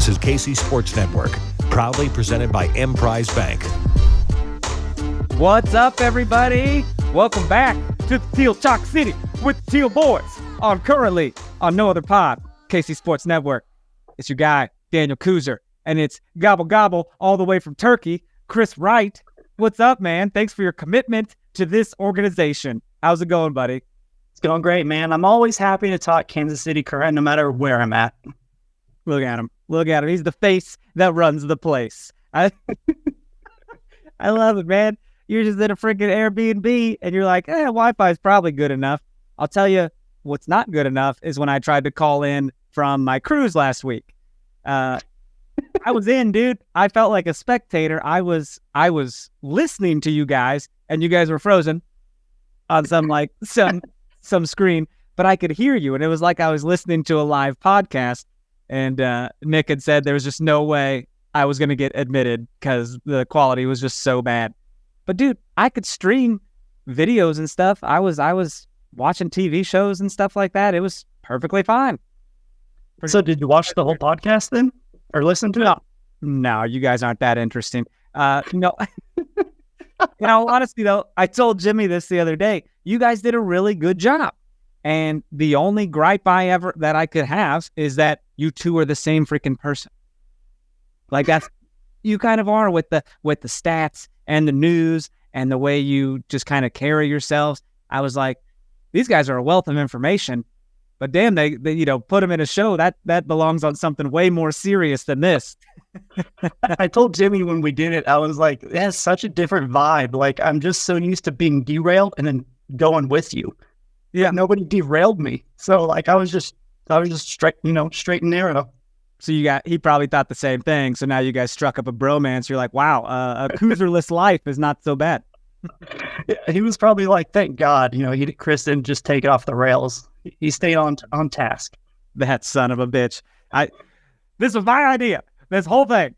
is KC Sports Network, proudly presented by Emprise Bank. What's up, everybody? Welcome back to the Teal Chalk City with the Teal Boys on currently on No Other Pod, KC Sports Network. It's your guy, Daniel Kooser, and it's Gobble Gobble all the way from Turkey, Chris Wright. What's up, man? Thanks for your commitment to this organization. How's it going, buddy? It's going great, man. I'm always happy to talk Kansas City Current no matter where I'm at. Look at him. Look at him. He's the face that runs the place. I love it, man. You're just in a freaking Airbnb and you're like, Wi-Fi is probably good enough. I'll tell you what's not good enough is when I tried to call in from my cruise last week. I was in, dude. I felt like a spectator. I was listening to you guys and you guys were frozen on some screen, but I could hear you. And it was like I was listening to a live podcast. And Nick had said there was just no way I was going to get admitted because the quality was just so bad. But dude, I could stream videos and stuff. I was watching TV shows and stuff like that. It was perfectly fine. So did you watch the whole podcast then? Or listen to it? No, you guys aren't that interesting. No. Honestly though, I told Jimmy this the other day. You guys did a really good job. And the only gripe that I could have is that you two are the same freaking person. Like you kind of are with the stats and the news and the way you just kind of carry yourselves. I was like, these guys are a wealth of information, but damn, they put them in a show that belongs on something way more serious than this. I told Jimmy when we did it, I was like, it has such a different vibe. Like I'm just so used to being derailed and then going with you. Yeah, nobody derailed me. So like I was just straight and narrow. So he probably thought the same thing. So now you guys struck up a bromance. You're like, wow, a Kooserless life is not so bad. Yeah, he was probably like, thank God, Chris didn't just take it off the rails. He stayed on task. That son of a bitch. This was my idea. This whole thing.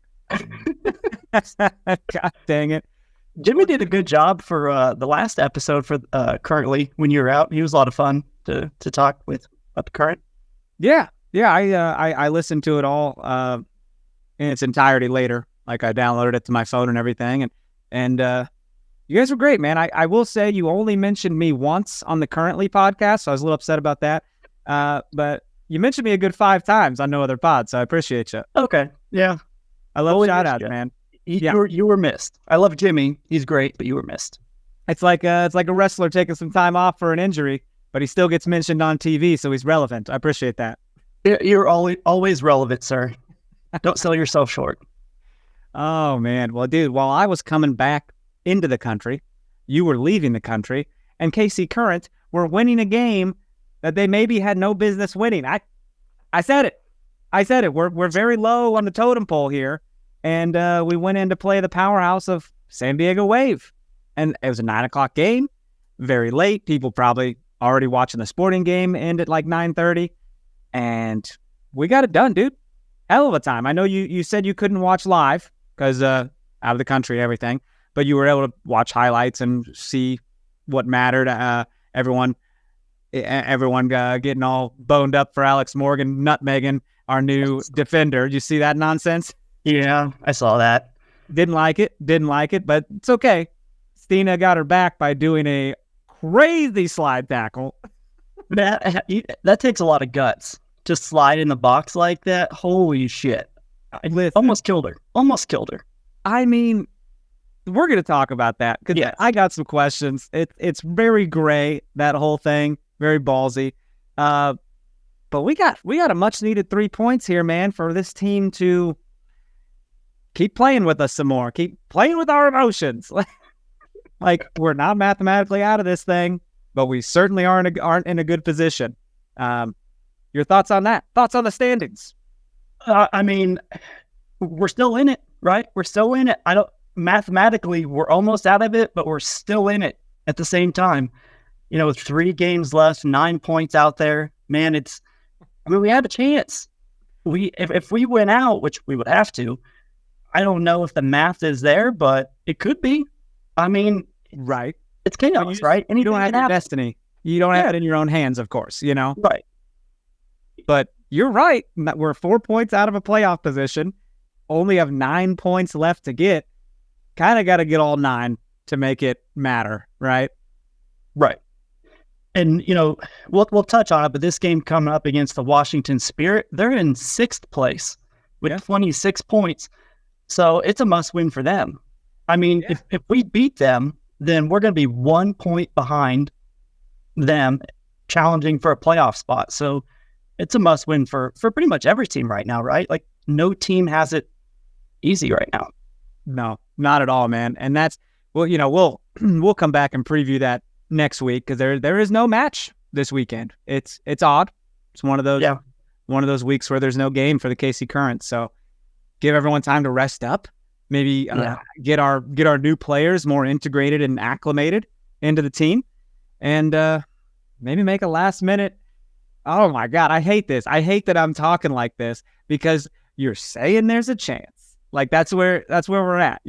God dang it. Jimmy did a good job for the last episode for currently when you were out. He was a lot of fun to talk with about the Current. Yeah. I listened to it all in its entirety later. Like I downloaded it to my phone and everything, and you guys were great, man. I will say you only mentioned me once on the Currently podcast, so I was a little upset about that. But you mentioned me a good 5 times on No Other Pod, so I appreciate you. Okay, yeah, I love shout outs, man. You were missed. I love Jimmy. He's great, but you were missed. It's like a wrestler taking some time off for an injury, but he still gets mentioned on TV, so he's relevant. I appreciate that. You're always relevant, sir. Don't sell yourself short. Oh, man. Well, dude, while I was coming back into the country, you were leaving the country, and KC Current were winning a game that they maybe had no business winning. I said it. We're very low on the totem pole here. And we went in to play the powerhouse of San Diego Wave. And it was a 9:00 game, very late. People probably already watching the sporting game end at like 9:30. And we got it done, dude. Hell of a time. I know you said you couldn't watch live because out of the country and everything, but you were able to watch highlights and see what mattered. Everyone getting all boned up for Alex Morgan, nutmegging our new defender. Did you see that nonsense? Yeah, I saw that. Didn't like it, but it's okay. Stina got her back by doing a crazy slide tackle. That takes a lot of guts to slide in the box like that. Holy shit. Almost killed her. I mean, we're going to talk about that because I got some questions. It's very gray, that whole thing, very ballsy. But we got a much needed 3 points here, man, for this team to keep playing with us some more. Keep playing with our emotions. Like we're not mathematically out of this thing, but we certainly aren't in a good position. Your thoughts on that? Thoughts on the standings? I mean, we're still in it, right? We're still in it. Mathematically, we're almost out of it, but we're still in it at the same time. 3 games left, 9 points out there. Man, we have a chance. If we win out, which we would have to, I don't know if the math is there, but it could be. I mean, right. It's chaos, right? You don't have your destiny. You don't have it in your own hands, of course, Right. But you're right. We're 4 points out of a playoff position. Only have 9 points left to get. Kind of got to get all 9 to make it matter, right? Right. And, we'll touch on it, but this game coming up against the Washington Spirit, they're in 6th place with 26 points. So it's a must win for them. I mean, if we beat them, then we're going to be 1 point behind them challenging for a playoff spot. So it's a must win for pretty much every team right now, right? Like no team has it easy right now. No, not at all, man. And that's, we'll come back and preview that next week because there is no match this weekend. It's odd. It's one of those weeks where there's no game for the KC Current. So give everyone time to rest up. Maybe get our new players more integrated and acclimated into the team, and maybe make a last minute. Oh my God, I hate this. I hate that I'm talking like this because you're saying there's a chance. Like that's where we're at.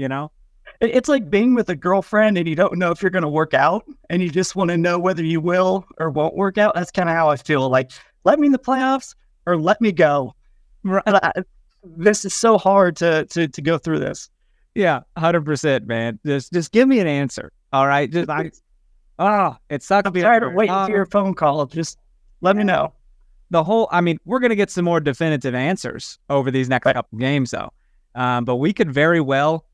It's like being with a girlfriend and you don't know if you're going to work out and you just want to know whether you will or won't work out. That's kind of how I feel. Like, let me in the playoffs or let me go. This is so hard to go through this. Yeah, 100%, man. Just give me an answer. All right. It sucks. I'm tired of waiting for your phone call. Just let me know. We're going to get some more definitive answers over these next couple games, though. But we could very well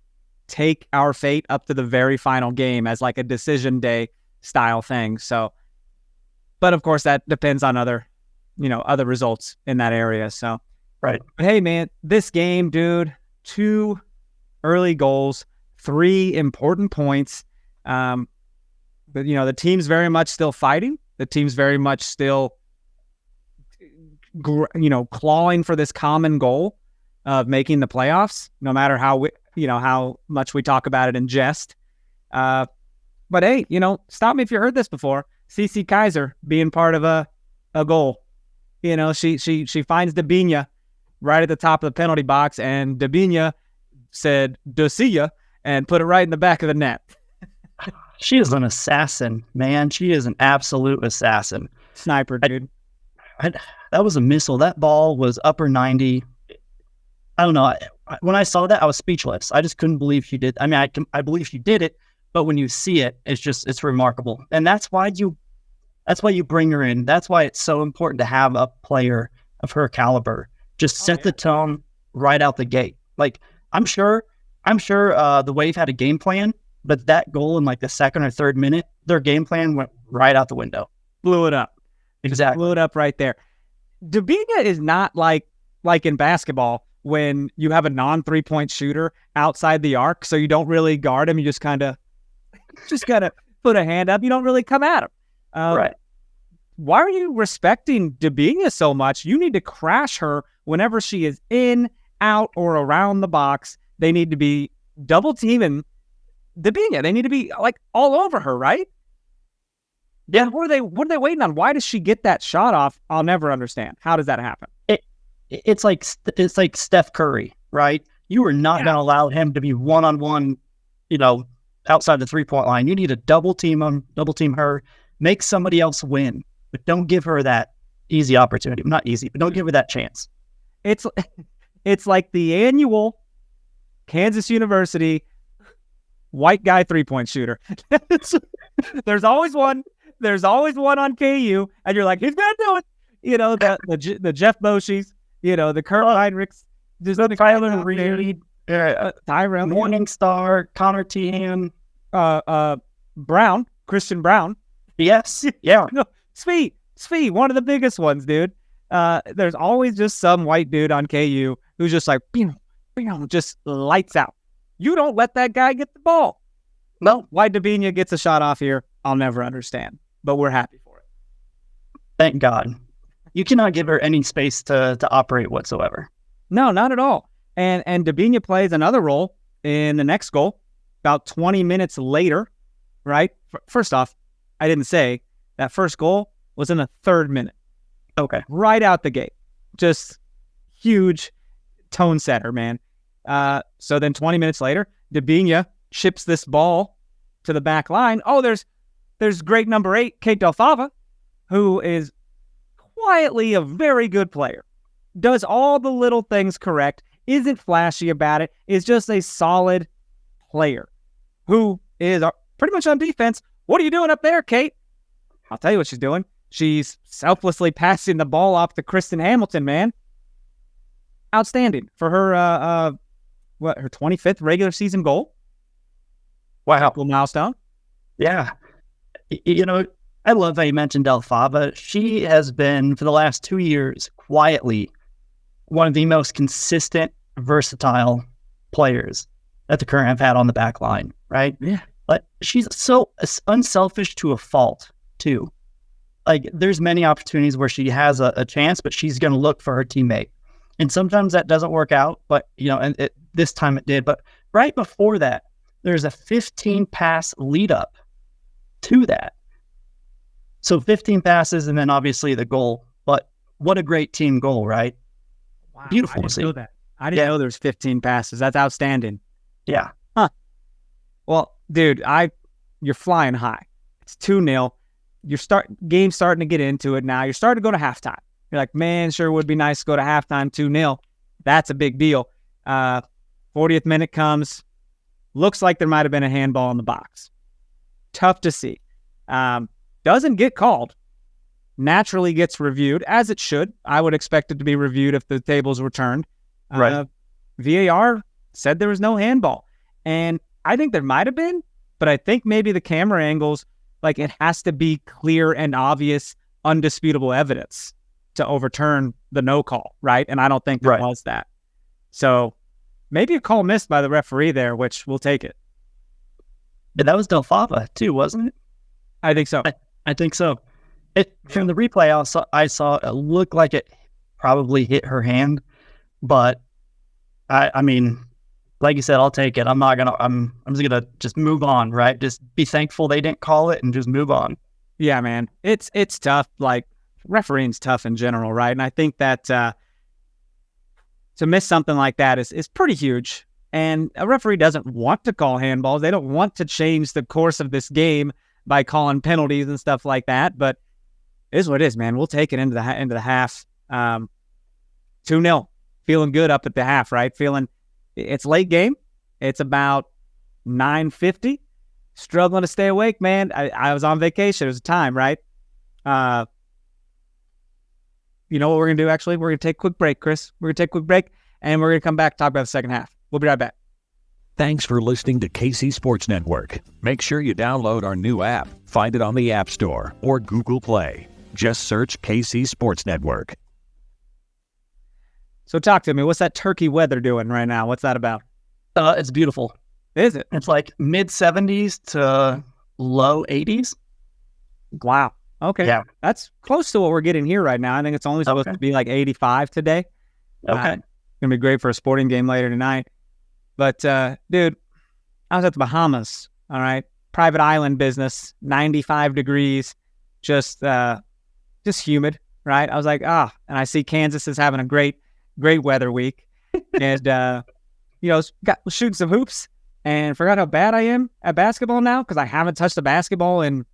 take our fate up to the very final game as like a decision day style thing. So, but of course that depends on other results in that area. So, right. But hey, man, this game, dude, 2 early goals, 3 important points. But the team's very much still fighting. The team's very much still, clawing for this common goal of making the playoffs, no matter how much we talk about it in jest. But hey, stop me if you heard this before. CC Kaiser being part of a goal. She finds Dabinya right at the top of the penalty box, and Dabinya said "Dosia" and put it right in the back of the net. She is an assassin, man. She is an absolute assassin. Sniper, dude. That was a missile. That ball was upper 90. I don't know. When I saw that, I was speechless. I just couldn't believe she did. I mean, I believe she did it, but when you see it, it's remarkable. And that's why you bring her in. That's why it's so important to have a player of her caliber. Just set the tone right out the gate. Like, I'm sure the Wave had a game plan, but that goal in like the 2nd or 3rd minute, their game plan went right out the window. Blew it up. Exactly. Blew it up right there. Dabinya is not like in basketball when you have a non-3-point shooter outside the arc, so you don't really guard him. You just kind of put a hand up. You don't really come at him. Right. Why are you respecting Dabinya so much? You need to crash her whenever she is in, out, or around the box. They need to be double teaming Dabinya. They need to be like all over her, right? Yeah. What are they waiting on? Why does she get that shot off? I'll never understand. How does that happen? It's like Steph Curry, right? You are not going to allow him to be one-on-one, outside the 3-point line. You need to double team her, make somebody else win, but don't give her that easy opportunity. Not easy, but don't give her that chance. It's like the annual Kansas University white guy 3-point shooter. There's always one on KU, and you're like, he's gonna do it. The Jeff Boschis, the Kurt Heinrichs, just the Tyler Reed, Tyrell Morningstar, Connor Tehan, Christian Brown. Yes, yeah. No, Spee, one of the biggest ones, dude. There's always just some white dude on KU who's just like, just lights out. You don't let that guy get the ball. No. Why Dabinya gets a shot off here, I'll never understand. But we're happy for it. Thank God. You cannot give her any space to operate whatsoever. No, not at all. And Dabinya plays another role in the next goal about 20 minutes later, right? First off, I didn't say that first goal was in the 3rd minute. Okay. Right out the gate. Just huge tone setter, man. So then 20 minutes later, Dabinya chips this ball to the back line. Oh, there's great number 8, Kate Del Fava, who is quietly a very good player. does all the little things correct, isn't flashy about it, is just a solid player who is pretty much on defense. What are you doing up there, Kate? I'll tell you what she's doing. She's selflessly passing the ball off to Kristen Hamilton, man. Outstanding for her, her 25th regular season goal. Wow. Cool milestone. Yeah. You know, I love how you mentioned Delfava. She has been, for the last 2 years, quietly one of the most consistent, versatile players that the Current have had on the back line, right? Yeah. But she's so unselfish to a fault, too. Like, there's many opportunities where she has a chance, but she's going to look for her teammate. And sometimes that doesn't work out, but, this time it did. But right before that, there's a 15-pass lead up to that. So 15 passes and then obviously the goal. But what a great team goal, right? Wow, Beautiful I to see. didn't know that. I didn't know there's 15 passes. That's outstanding. Yeah. Well, dude, you're flying high. It's 2-0. Game's starting to get into it now. You're starting to go to halftime. You're like, man, sure would be nice to go to halftime 2-0. That's a big deal. 40th minute comes. Looks like there might have been a handball in the box. Tough to see. Doesn't get called. Naturally gets reviewed, as it should. I would expect it to be reviewed if the tables were turned. Right. VAR said there was no handball. And I think there might have been, but I think maybe the camera angles, like, it has to be clear and obvious, undisputable evidence to overturn the no call, right? And I don't think there was that. So maybe a call missed by the referee there, which we'll take it. And that was Delfava too, wasn't it? I think so. I think so. From the replay I saw it looked like it probably hit her hand, but I mean, like you said, I'll take it. I'm just gonna just move on, right? Just be thankful they didn't call it and just move on. Yeah, man. It's tough. Like, refereeing's tough in general, right? And I think that to miss something like that is pretty huge. And a referee doesn't want to call handballs. They don't want to change the course of this game by calling penalties and stuff like that. But it is what it is, man. We'll take it into the half. 2-0. Feeling good up at the half, right? It's late game. It's about 9:50. Struggling to stay awake, man. I was on vacation. It was time, right? You know what we're going to do, actually? We're going to take a quick break, Chris. We're going to take a quick break, and we're going to come back and talk about the second half. We'll be right back. Thanks for listening to KC Sports Network. Make sure you download our new app. Find it on the App Store or Google Play. Just search KC Sports Network. So talk to me. What's that turkey weather doing right now? What's that about? It's beautiful. Is it? It's like mid 70s to low 80s. Wow. Okay. Yeah. That's close to what we're getting here right now. I think it's only supposed to be like 85 today. Okay. It's going to be great for a sporting game later tonight. But, dude, I was at the Bahamas, all right? Private island business, 95 degrees, just humid, right? I was like, and I see Kansas is having a great weather week. And, was shooting some hoops and forgot how bad I am at basketball now because I haven't touched a basketball in,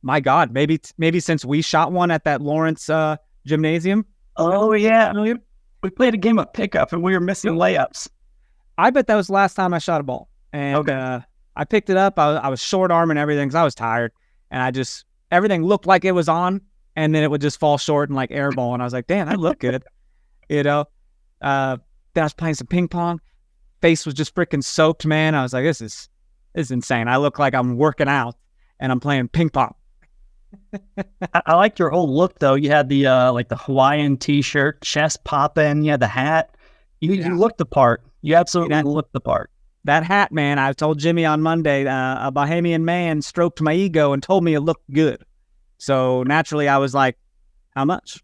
my God, maybe since we shot one at that Lawrence gymnasium. Oh, yeah. We played a game of pickup and we were missing layups. I bet that was the last time I shot a ball. And I picked it up. I was short arm and everything because I was tired. And everything looked like it was on. And then it would just fall short and like airball. And I was like, damn, that looked good. Then I was playing some ping pong. Face was just freaking soaked, man. I was like, this is insane. I look like I'm working out and I'm playing ping pong. I liked your whole look, though. You had the the Hawaiian T-shirt, chest popping. You had the hat. You looked the part. You absolutely looked the part. That hat, man. I told Jimmy on Monday, a Bahamian man stroked my ego and told me it looked good. So naturally, I was like, "How much?"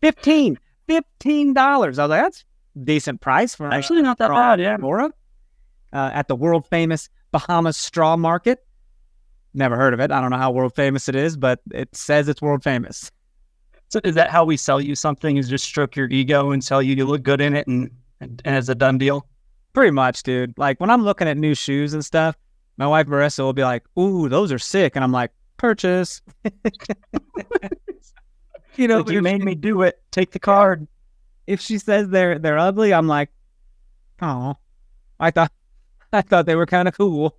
$15. I was like, "That's a decent price for actually not that bad." Yeah, Mora at the world famous Bahamas Straw Market. Never heard of it. I don't know how world famous it is, but it says it's world famous. So is that how we sell you something? Is just stroke your ego and tell you look good in it and it's a done deal? Pretty much, dude. Like when I'm looking at new shoes and stuff, my wife Marissa will be like, "Ooh, those are sick," and I'm like, "Purchase." You know, Like, you made me do it. Take the card. if she says they're ugly, I'm like, oh, I thought they were kind of cool.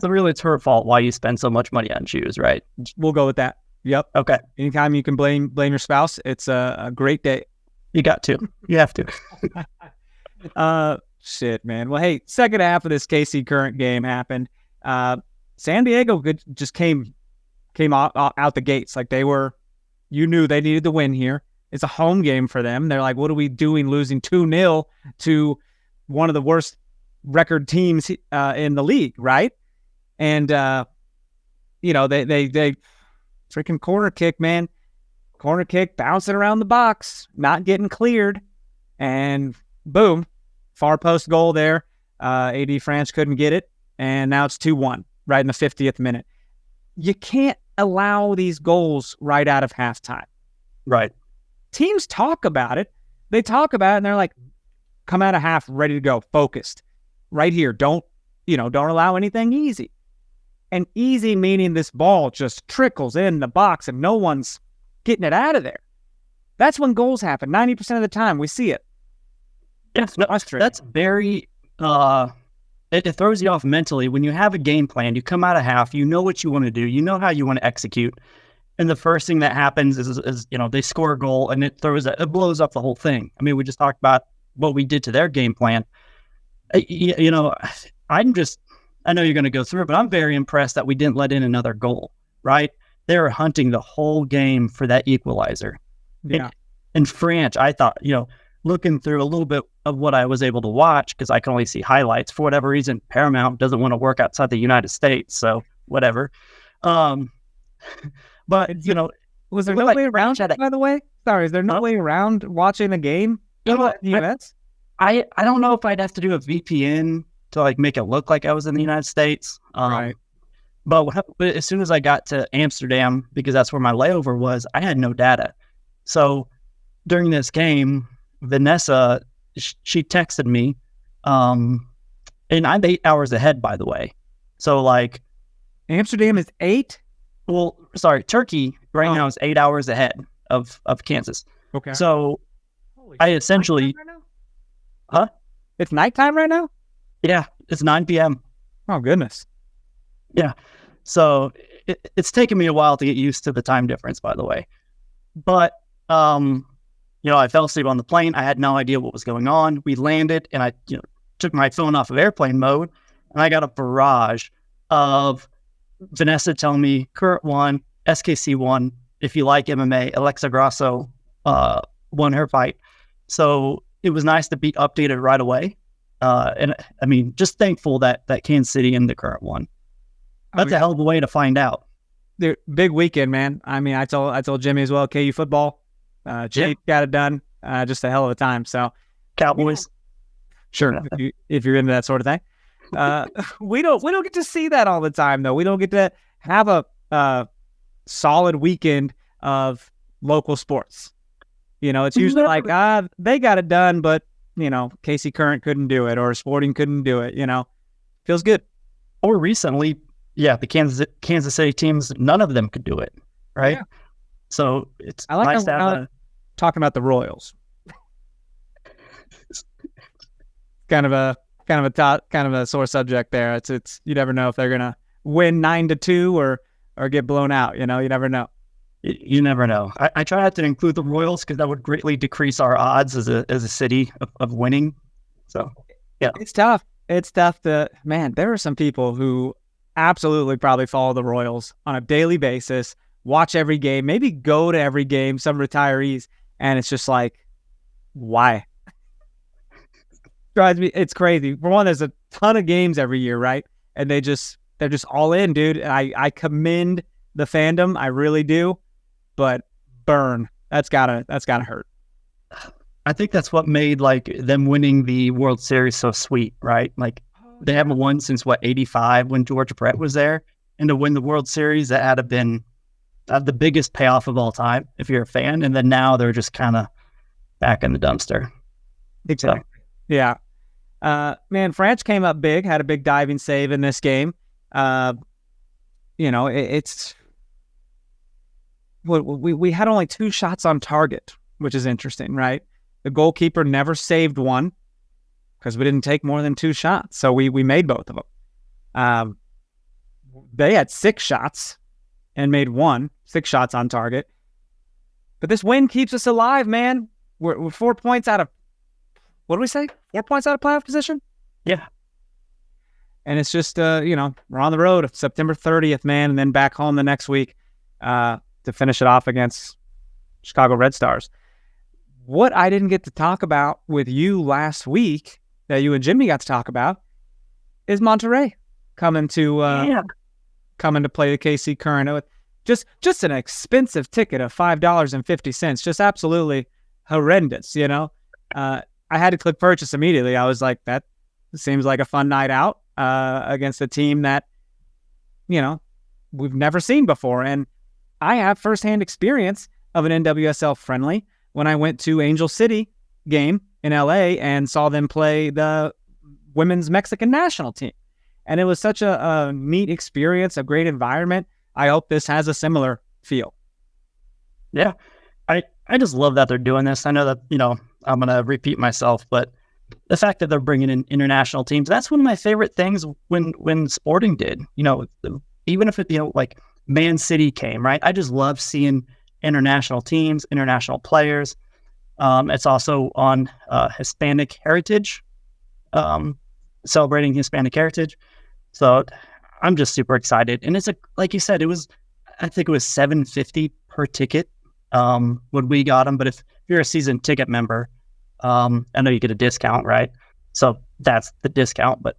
So really, it's her fault why you spend so much money on shoes, right? We'll go with that. Yep. Okay. Anytime you can blame your spouse, it's a great day. You got to. You have to. Shit, man. Well, hey, second half of this KC Current game happened. San Diego just came out the gates like you knew they needed to win here. It's a home game for them. They're like, what are we doing losing 2-0 to one of the worst record teams in the league, right? And they freaking corner kick, man. Corner kick bouncing around the box, not getting cleared, and boom, far post goal there. AD France couldn't get it, and now it's 2-1 right in the 50th minute. You can't allow these goals right out of halftime. Right. Teams talk about it. They talk about it, and they're like, come out of half ready to go, focused. Right here. Don't allow anything easy. And easy meaning this ball just trickles in the box and no one's getting it out of there. That's when goals happen. 90% of the time we see it. Yes, no, that's very it throws you off mentally. When you have a game plan, you come out of half, you know what you want to do, you know how you want to execute. And the first thing that happens is they score a goal and it blows up the whole thing. I mean, we just talked about what we did to their game plan. I know you're going to go through it, but I'm very impressed that we didn't let in another goal, right? They were hunting the whole game for that equalizer. Yeah. And France, I thought, looking through a little bit of what I was able to watch, because I can only see highlights. For whatever reason, Paramount doesn't want to work outside the United States, so whatever. But, was there no way around that, by the way? Sorry, is there no way around watching a game in the US? I don't know if I'd have to do a VPN to make it look like I was in the United States. Right. But as soon as I got to Amsterdam, because that's where my layover was, I had no data. So during this game, Vanessa, she texted me, and I'm 8 hours ahead, by the way. So Amsterdam is 8? Well, sorry, Turkey now is 8 hours ahead of Kansas. Okay. So I essentially... Huh? It's nighttime right now? Yeah, it's 9 p.m. Oh, goodness. Yeah. So it's taken me a while to get used to the time difference, by the way. But, I fell asleep on the plane. I had no idea what was going on. We landed and I took my phone off of airplane mode and I got a barrage of Vanessa telling me Current won, SKC won. If you like MMA, Alexa Grasso won her fight. So it was nice to be updated right away. And I mean, just thankful that Kansas City and the Current won. That's a hell of a way to find out. Big weekend, man. I mean, I told Jimmy as well, KU football. Jake got it done. Just a hell of a time. So Cowboys. Sure. If you're into that sort of thing. We don't get to see that all the time though. We don't get to have a solid weekend of local sports. It's usually they got it done, but KC Current couldn't do it or Sporting couldn't do it. Feels good. Or recently, the Kansas City teams, none of them could do it, right? Yeah. So it's nice to have talking about the Royals. kind of a sore subject there. It's you never know if they're gonna win 9-2 or get blown out. You never know. You never know. I try not to include the Royals because that would greatly decrease our odds as a city of winning. So yeah, it's tough. It's tough man. There are some people who absolutely probably follow the Royals on a daily basis, watch every game, maybe go to every game, some retirees, and it's just why? Drives me. It's crazy. For one, there's a ton of games every year, right? And they're just all in, dude. And I commend the fandom. I really do. But burn. That's gotta hurt. I think that's what made them winning the World Series so sweet, right? They haven't won since 85 when George Brett was there, and to win the World Series, that had to been the biggest payoff of all time if you're a fan. And then now they're just kind of back in the dumpster. Exactly. So. Yeah. Man, France came up big, had a big diving save we had only 2 shots on target, which is interesting, right? The goalkeeper never saved one because we didn't take more than 2 shots. So we made both of them. They had 6 shots and made 6 shots on target. But this win keeps us alive, man. We're 4 points out of, what do we say? 4 points out of playoff position? Yeah. And it's just, we're on the road September 30th, man, and then back home the next week to finish it off against Chicago Red Stars. What I didn't get to talk about with you last week that you and Jimmy got to talk about is Monterrey coming to play the KC Current. Just an expensive ticket of $5.50, just absolutely horrendous, I had to click purchase immediately. I was like, that seems like a fun night out against a team that, we've never seen before. And I have firsthand experience of an NWSL friendly when I went to Angel City game in LA and saw them play the women's Mexican national team. And it was such a neat experience, a great environment. I hope this has a similar feel. Yeah. I just love that they're doing this. I know that, I'm going to repeat myself, but the fact that they're bringing in international teams, that's one of my favorite things when Sporting did, even if it, like Man City came, right? I just love seeing international teams, international players. It's also on Hispanic heritage, celebrating Hispanic heritage. So I'm just super excited. And it's like you said, I think it was $7.50 per ticket when we got them. But if you're a season ticket member, I know you get a discount, right? So that's the discount. But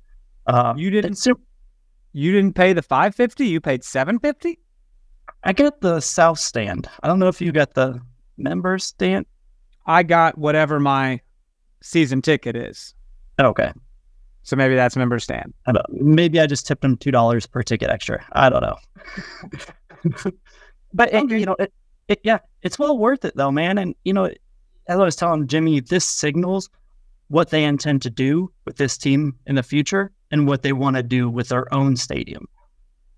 you didn't pay the $5.50. You paid $7.50. I got the South stand. I don't know if you got the member stand. I got whatever my season ticket is. Okay. So maybe that's member stand. I don't know. Maybe I just tipped them $2 per ticket extra. I don't know. But it's well worth it though, man. And as I was telling Jimmy, this signals what they intend to do with this team in the future and what they want to do with their own stadium,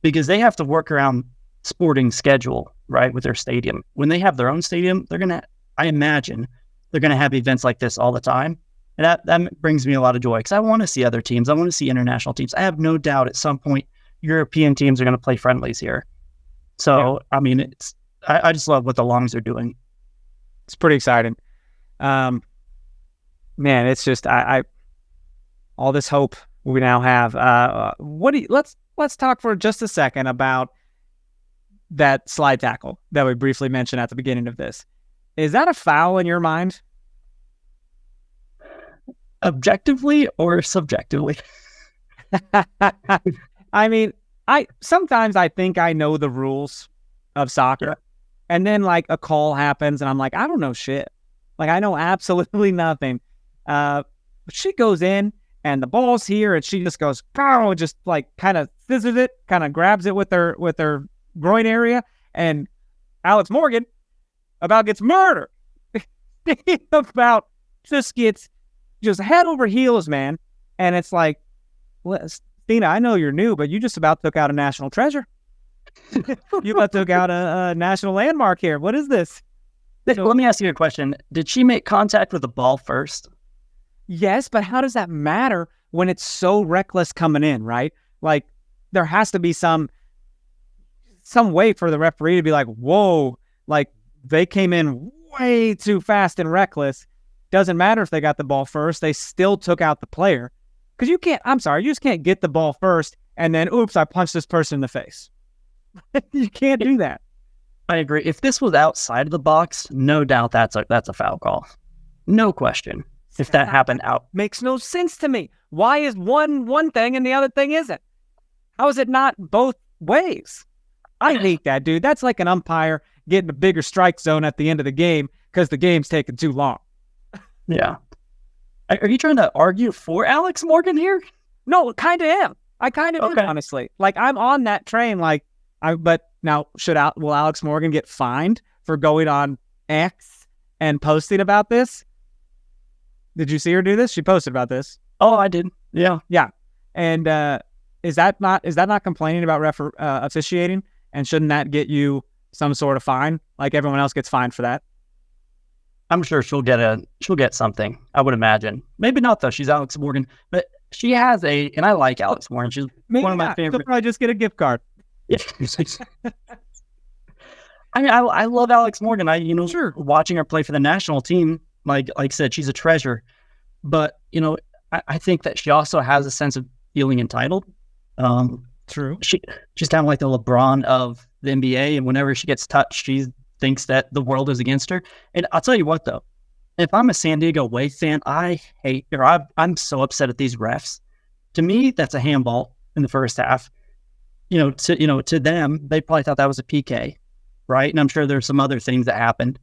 because they have to work around Sporting schedule, right? With their stadium. When they have their own stadium, I imagine they're going to have events like this all the time. And that brings me a lot of joy because I want to see other teams. I want to see international teams. I have no doubt at some point European teams are going to play friendlies here. So, yeah. I mean, I just love what the Longs are doing. It's pretty exciting. Man, it's just all this hope we now have. Let's talk for just a second about that slide tackle that we briefly mentioned at the beginning of this. Is that a foul in your mind? Objectively or subjectively? I mean, sometimes I think I know the rules of soccer, yeah. And then like a call happens and I'm like, I don't know shit. Like I know absolutely nothing. But she goes in and the ball's here and she just goes, pow, just like kind of scissors it, kind of grabs it with her groin area, and Alex Morgan about gets murdered. About gets just head over heels, man. And it's like, Stina, I know you're new, but you just about took out a national treasure. You about took out a national landmark here. What is this? So, let me ask you a question. Did she make contact with the ball first? Yes, but how does that matter when it's so reckless coming in, right? Like, there has to be some way for the referee to be like, whoa, like they came in way too fast and reckless. Doesn't matter if they got the ball first. They still took out the player. Because you just can't get the ball first and then, oops, I punched this person in the face. You can't do that. I agree. If this was outside of the box, no doubt that's a foul call. No question. If that happened out. Makes no sense to me. Why is one thing and the other thing isn't? How is it not both ways? I hate that, dude. That's like an umpire getting a bigger strike zone at the end of the game because the game's taking too long. Yeah. Are you trying to argue for Alex Morgan here? No, kind of am. I kind of am, honestly. Like, I'm on that train. Like, but now, will Alex Morgan get fined for going on X and posting about this? Did you see her do this? She posted about this. Oh, I did. Yeah. Yeah. And is that not complaining about officiating? And shouldn't that get you some sort of fine, like everyone else gets fined for that. I'm sure she'll get something. I would imagine. Maybe not though. She's Alex Morgan, but she has and I like Alex Morgan. She's Maybe one of my not. favorite. She'll probably just get a gift card. Yeah. I mean, I love Alex Morgan. Sure. Watching her play for the national team, like I said, she's a treasure. But I think that she also has a sense of feeling entitled. True. She's kind of like the LeBron of the NBA, and whenever she gets touched, she thinks that the world is against her. And I'll tell you what, though, if I'm a San Diego Wave fan, I'm so upset at these refs. To me, that's a handball in the first half. To them, they probably thought that was a PK, right? And I'm sure there's some other things that happened.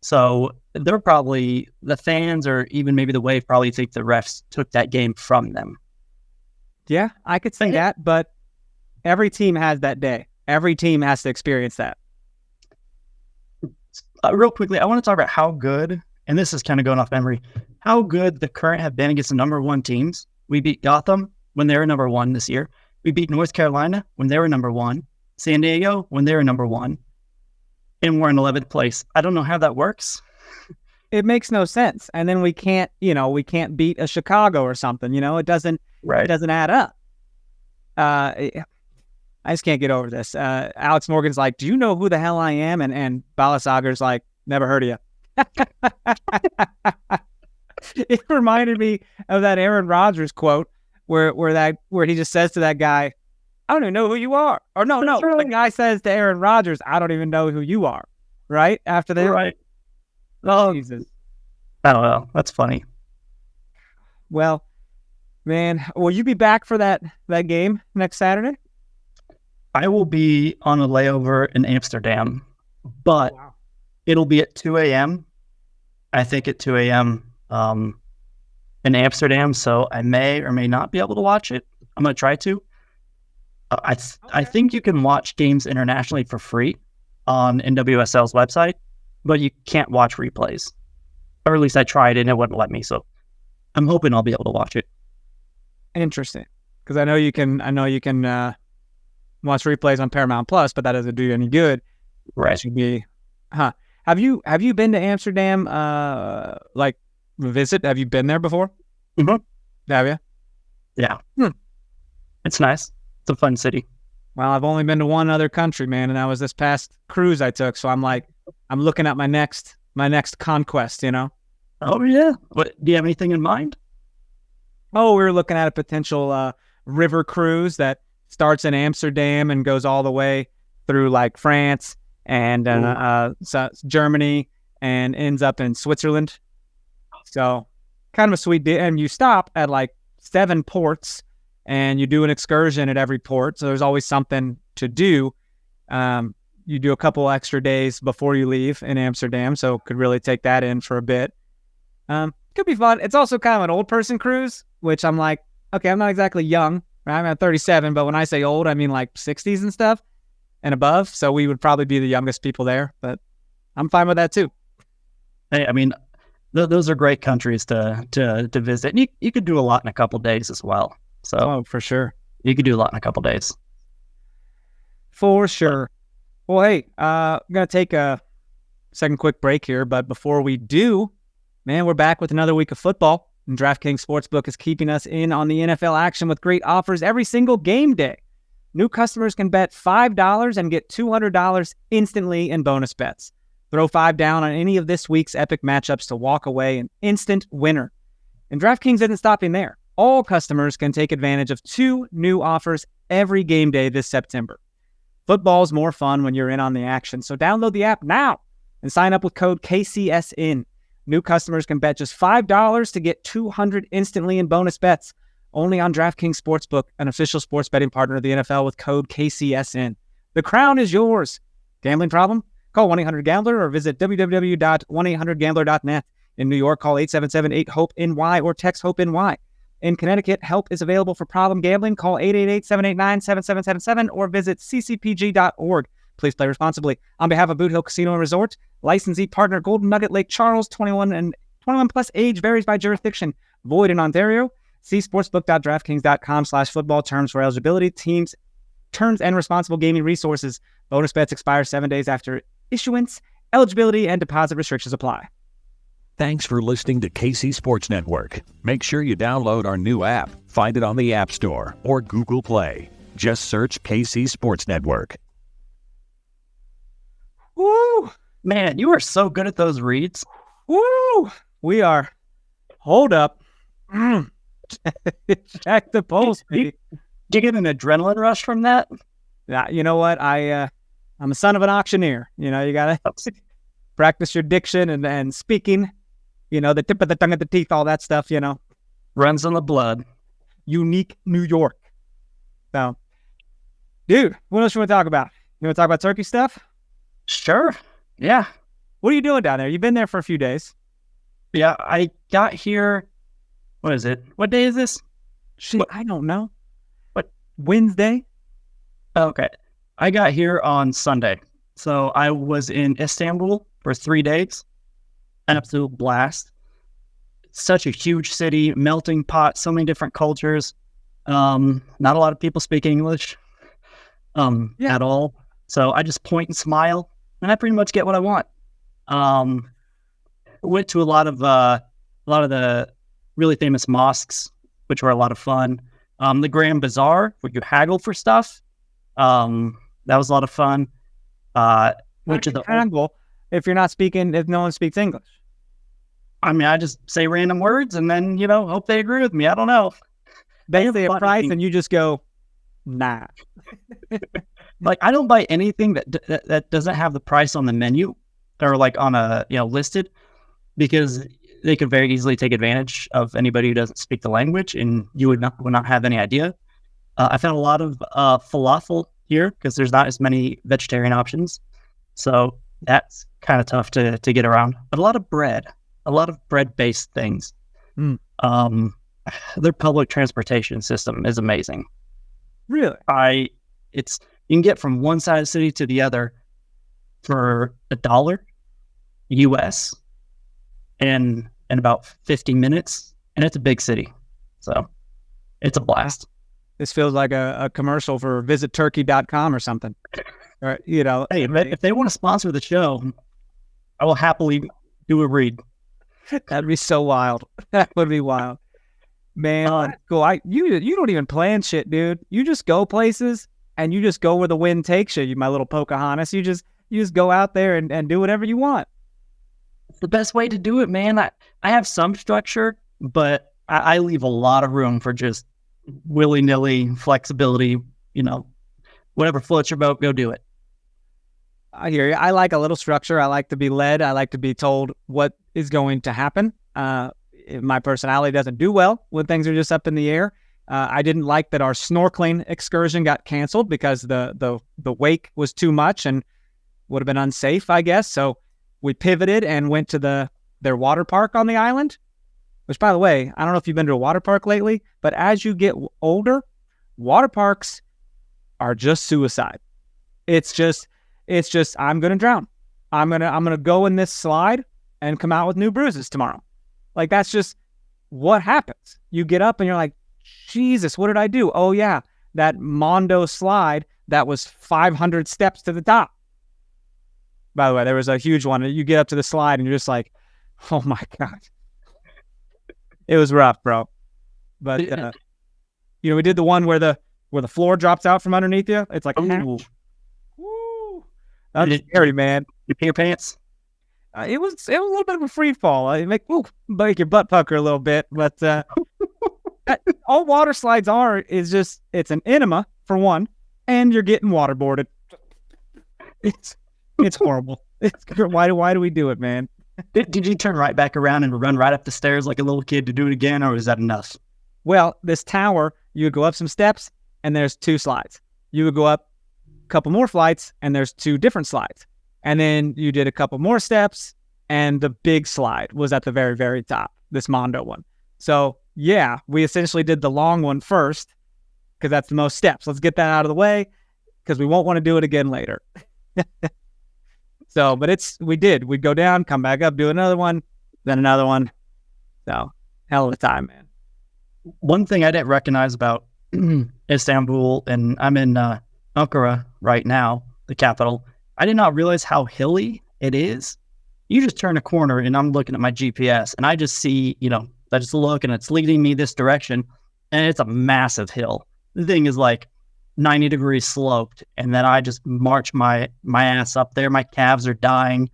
So they're probably, the fans or even maybe the Wave probably think the refs took that game from them. Yeah, I could say that, but every team has that day. Every team has to experience that. Real quickly, I want to talk about how good, and this is kind of going off memory, how good the Current have been against the number one teams. We beat Gotham when they were number one this year. We beat North Carolina when they were number one. San Diego when they were number one. And we're in 11th place. I don't know how that works. It makes no sense. And then we can't beat a Chicago or something. It doesn't add up. I just can't get over this. Alex Morgan's like, do you know who the hell I am? And Balasagar's like, never heard of you. It reminded me of that Aaron Rodgers quote where he just says to that guy, I don't even know who you are. Or no, right. The guy says to Aaron Rodgers, I don't even know who you are. Right? After that. Right. Oh, Jesus. I don't know. That's funny. Well, man, will you be back for that game next Saturday? I will be on a layover in Amsterdam, but it'll be at 2 a.m. I think at 2 a.m. In Amsterdam, so I may or may not be able to watch it. I'm going to try to. I think you can watch games internationally for free on NWSL's website, but you can't watch replays. Or at least I tried and it wouldn't let me, so I'm hoping I'll be able to watch it. Interesting, because I know you can watch replays on Paramount Plus, but that doesn't do you any good. Right. It should be, Have you been to Amsterdam? Visit? Have you been there before? Mm-hmm. Have you? Yeah. It's nice. It's a fun city. Well, I've only been to one other country, man, and that was this past cruise I took. So I'm looking at my next conquest. Oh yeah. What? Do you have anything in mind? Oh, we were looking at a potential river cruise that starts in Amsterdam and goes all the way through like France and Germany and ends up in Switzerland. So kind of a sweet deal. And you stop at like 7 ports and you do an excursion at every port. So there's always something to do. You do a couple extra days before you leave in Amsterdam. So could really take that in for a bit. Could be fun. It's also kind of an old person cruise, which I'm like, okay, I'm not exactly young. Right? I'm at 37, but when I say old, I mean like 60s and stuff and above. So we would probably be the youngest people there, but I'm fine with that too. Hey, I mean, those are great countries to visit. And you could do a lot in a couple of days as well. So for sure. You could do a lot in a couple of days. For sure. Well, hey, I'm going to take a second quick break here, but before we do, man, we're back with another week of football. And DraftKings Sportsbook is keeping us in on the NFL action with great offers every single game day. New customers can bet $5 and get $200 instantly in bonus bets. Throw $5 down on any of this week's epic matchups to walk away an instant winner. And DraftKings isn't stopping there. All customers can take advantage of 2 new offers every game day this September. Football's more fun when you're in on the action, so download the app now and sign up with code KCSN. New customers can bet just $5 to get $200 instantly in bonus bets. Only on DraftKings Sportsbook, an official sports betting partner of the NFL with code KCSN. The crown is yours. Gambling problem? Call 1-800-GAMBLER or visit www.1800gambler.net. In New York, call 877-8-HOPE-NY or text HOPE-NY. In Connecticut, help is available for problem gambling. Call 888-789-7777 or visit ccpg.org. Please play responsibly. On behalf of Boot Hill Casino and Resort, licensee partner Golden Nugget Lake Charles, 21 plus age varies by jurisdiction. Void in Ontario. See sportsbook.draftkings.com/football terms for eligibility, teams, terms, and responsible gaming resources. Bonus bets expire 7 days after issuance. Eligibility and deposit restrictions apply. Thanks for listening to KC Sports Network. Make sure you download our new app. Find it on the App Store or Google Play. Just search KC Sports Network. Woo! Man, you are so good at those reads. Woo! We are. Hold up. Check the pulse. Do you get an adrenaline rush from that? Yeah, you know what? I'm a son of an auctioneer. You know, you gotta practice your diction and speaking. You know, the tip of the tongue, of the teeth, all that stuff. You know, Runs in the blood. unique New York. So, dude, what else you want to talk about? You want to talk about turkey stuff? Sure. Yeah. What are you doing down there? You've been there for a few days. Yeah. I got here. What is it? What day is this? Shit, I don't know. What? Wednesday? Okay. I got here on Sunday. So I was in Istanbul for 3 days. An absolute blast. Such a huge city, melting pot, so many different cultures. Not a lot of people speak English at all. So I just point and smile, and I pretty much get what I want. Went to a lot of the really famous mosques, which were a lot of fun. The Grand Bazaar, where you haggle for stuff. That was a lot of fun. Went to the haggle if you're not speaking, if no one speaks English. I mean, I just say random words and then, hope they agree with me. I don't know. They say a price and you just go, nah. Like, I don't buy anything that doesn't have the price on the menu or like on a, listed, because they could very easily take advantage of anybody who doesn't speak the language, and you would not have any idea. I found a lot of falafel here because there's not as many vegetarian options. So that's kind of tough to get around. But a lot of bread-based things. Their public transportation system is amazing. Really? You can get from one side of the city to the other for $1 US in about 50 minutes, and it's a big city. So it's a blast. This feels like a commercial for visitturkey.com or something. Or, hey, if they want to sponsor the show, I will happily do a read. That'd be so wild. That would be wild. Man, cool. You don't even plan shit, dude. You just go places and you just go where the wind takes you, my little Pocahontas. You just go out there and do whatever you want. It's the best way to do it, man. I have some structure, but I leave a lot of room for just willy-nilly flexibility. Whatever floats your boat, go do it. I hear you. I like a little structure. I like to be led. I like to be told what is going to happen. My personality doesn't do well when things are just up in the air. I didn't like that our snorkeling excursion got canceled because the wake was too much and would have been unsafe, I guess. So we pivoted and went to their water park on the island, which, by the way, I don't know if you've been to a water park lately, but as you get older, water parks are just suicide. It's just I'm going to drown. I'm going to go in this slide and come out with new bruises tomorrow. Like, that's just what happens. You get up and you're like, Jesus, what did I do? Oh yeah, that Mondo slide that was 500 steps to the top. By the way, there was a huge one. You get up to the slide and you're just like, oh my God. It was rough, bro. But we did the one where the floor drops out from underneath you. It's like, woo. That's scary, man. You pee your pants? It was a little bit of a free fall. It make your butt pucker a little bit, but all water slides it's an enema for one, and you're getting waterboarded. It's horrible. Why do we do it, man? Did you turn right back around and run right up the stairs like a little kid to do it again, or is that enough? Well, this tower, you would go up some steps, and there's 2 slides. You would go up a couple more flights, and there's 2 different slides. And then you did a couple more steps, and the big slide was at the very, very top, this Mondo one. So, yeah, we essentially did the long one first, because that's the most steps. Let's get that out of the way, because we won't want to do it again later. So, but we'd go down, come back up, do another one, then another one. So, hell of a time, man. One thing I didn't recognize about Istanbul, and I'm in Ankara right now, the capital. I did not realize how hilly it is. You just turn a corner and I'm looking at my GPS and I just see, I just look and it's leading me this direction and it's a massive hill. The thing is like 90 degrees sloped. And then I just march my ass up there. My calves are dying.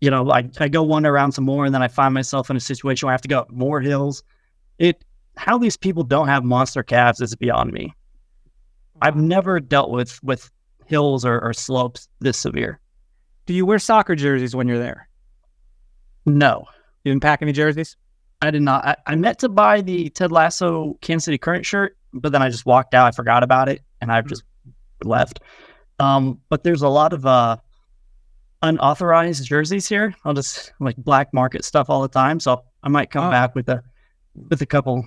I go one around some more and then I find myself in a situation where I have to go up more hills. How these people don't have monster calves is beyond me. I've never dealt with hills or slopes this severe. Do you wear soccer jerseys when you're there? No. You didn't pack any jerseys? I did not. I meant to buy the Ted Lasso Kansas City Current shirt, but then I just walked out. I forgot about it, and I've just left. But there's a lot of unauthorized jerseys here. I'll just like black market stuff all the time. So I might come back with a couple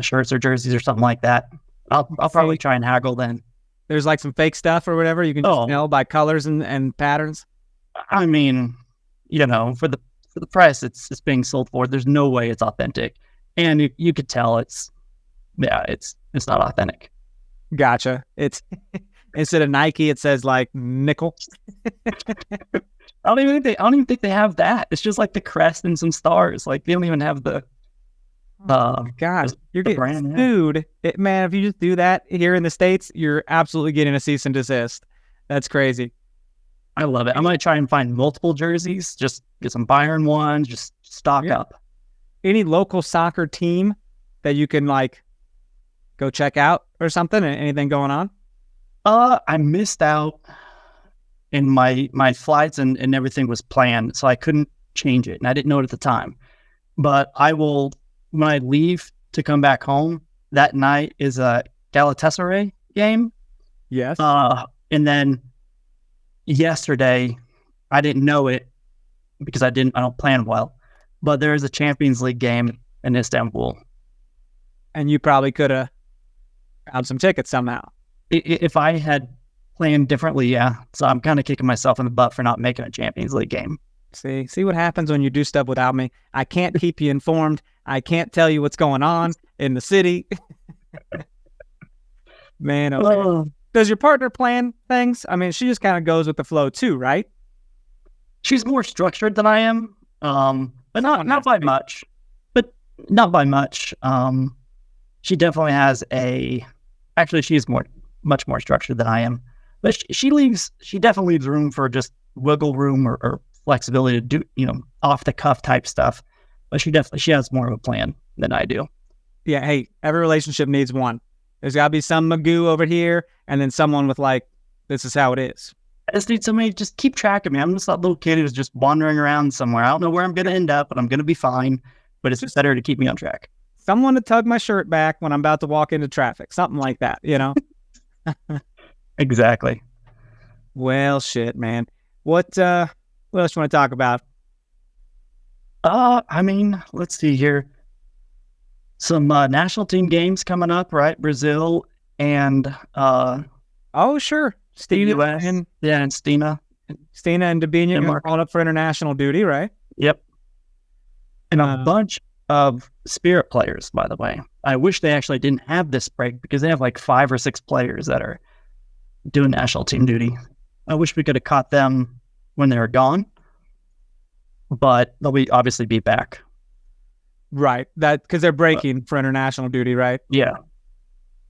shirts or jerseys or something like that. I'll probably try and haggle then. There's like some fake stuff or whatever. You can just tell by colors and patterns. I mean, for the price it's being sold for, there's no way it's authentic, and you could tell it's not authentic. Gotcha. It's instead of Nike, it says like nickel. I don't even think they have that. It's just like the crest and some stars. Like they don't even have the. God, you're getting brand, sued, man. If you just do that here in the States, you're absolutely getting a cease and desist. That's crazy. I love it. I'm gonna try and find multiple jerseys. Just get some Bayern ones. Just stock up. Any local soccer team that you can like go check out or something? Anything going on? I missed out, and my flights and everything was planned, so I couldn't change it, and I didn't know it at the time. But I will. When I leave to come back home, that night is a Galatasaray game. Yes. And then yesterday, I didn't know it because I don't plan well, but there is a Champions League game in Istanbul. And you probably could have found some tickets somehow. If I had planned differently, yeah. So I'm kind of kicking myself in the butt for not making a Champions League game. See what happens when you do stuff without me. I can't keep you informed. I can't tell you what's going on in the city. Man, okay. Does your partner plan things? I mean, she just kind of goes with the flow too, right? She's more structured than I am, but not by much. But not by much. She definitely has actually, she's much more structured than I am. But she definitely leaves room for just wiggle room or flexibility to do, off the cuff type stuff. But she has more of a plan than I do. Yeah. Hey, every relationship needs one. There's got to be some magoo over here, and then someone with like, this is how it is. I just need somebody to just keep track of me. I'm just that little kid who's just wandering around somewhere. I don't know where I'm going to end up, but I'm going to be fine. But it's just better to keep me on track. Someone to tug my shirt back when I'm about to walk into traffic. Something like that, Exactly. Well, shit, man. What else you want to talk about? I mean, let's see here. Some national team games coming up, right? Brazil and oh, sure. Stina and Stina and Dabinia are called up for international duty, right? Yep. And a bunch of Spirit players, by the way. I wish they actually didn't have this break because they have like 5 or 6 players that are doing national team duty. I wish we could have caught them when they were gone, but they'll obviously be back. Right. That because they're breaking for international duty, right? Yeah.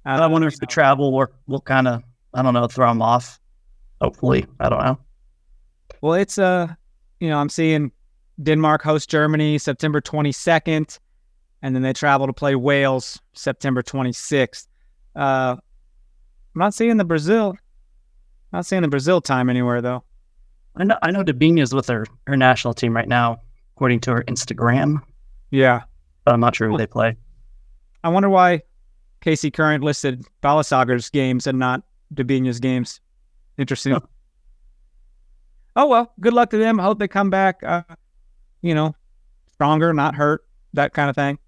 I wonder if the travel will kind of, I don't know, throw them off. Hopefully. I don't know. Well, it's, I'm seeing Denmark host Germany September 22nd, and then they travel to play Wales September 26th. I'm not seeing the Brazil time anywhere, though. I know Dabinia's with her national team right now, according to her Instagram. Yeah. But I'm not sure who they play. I wonder why KC Current listed Balasager's games and not Dabinia's games. Interesting. Oh. Oh, well, good luck to them. I hope they come back, stronger, not hurt, that kind of thing.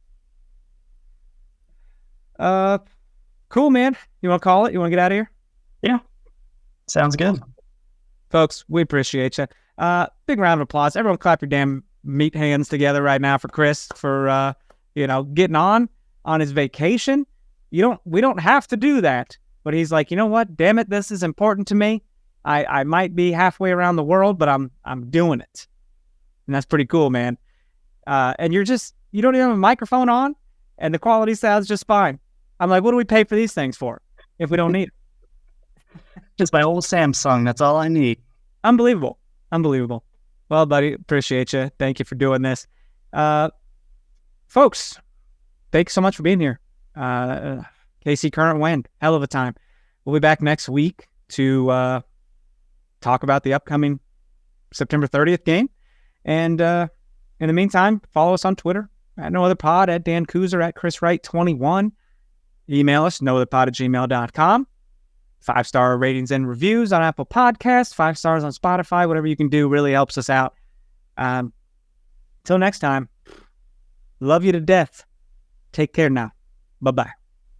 Cool, man. You want to call it? You want to get out of here? Yeah. Sounds good. Folks, we appreciate you. Big round of applause. Everyone clap your damn meat hands together right now for Chris for, getting on his vacation. We don't have to do that. But he's like, you know what? Damn it, this is important to me. I might be halfway around the world, but I'm doing it. And that's pretty cool, man. And you don't even have a microphone on, and the quality sounds just fine. I'm like, what do we pay for these things for if we don't need it? Just my old Samsung. That's all I need. Unbelievable. Well, buddy, appreciate you. Thank you for doing this. Folks, thanks so much for being here. KC Current win. Hell of a time. We'll be back next week to talk about the upcoming September 30th game. And in the meantime, follow us on Twitter at No Other Pod, at Dan Kooser, at Chris Wright 21. Email us, nootherpod@gmail.com. 5-star ratings and reviews on Apple Podcasts, 5 stars on Spotify. Whatever you can do really helps us out. Till next time, love you to death. Take care now. Bye-bye.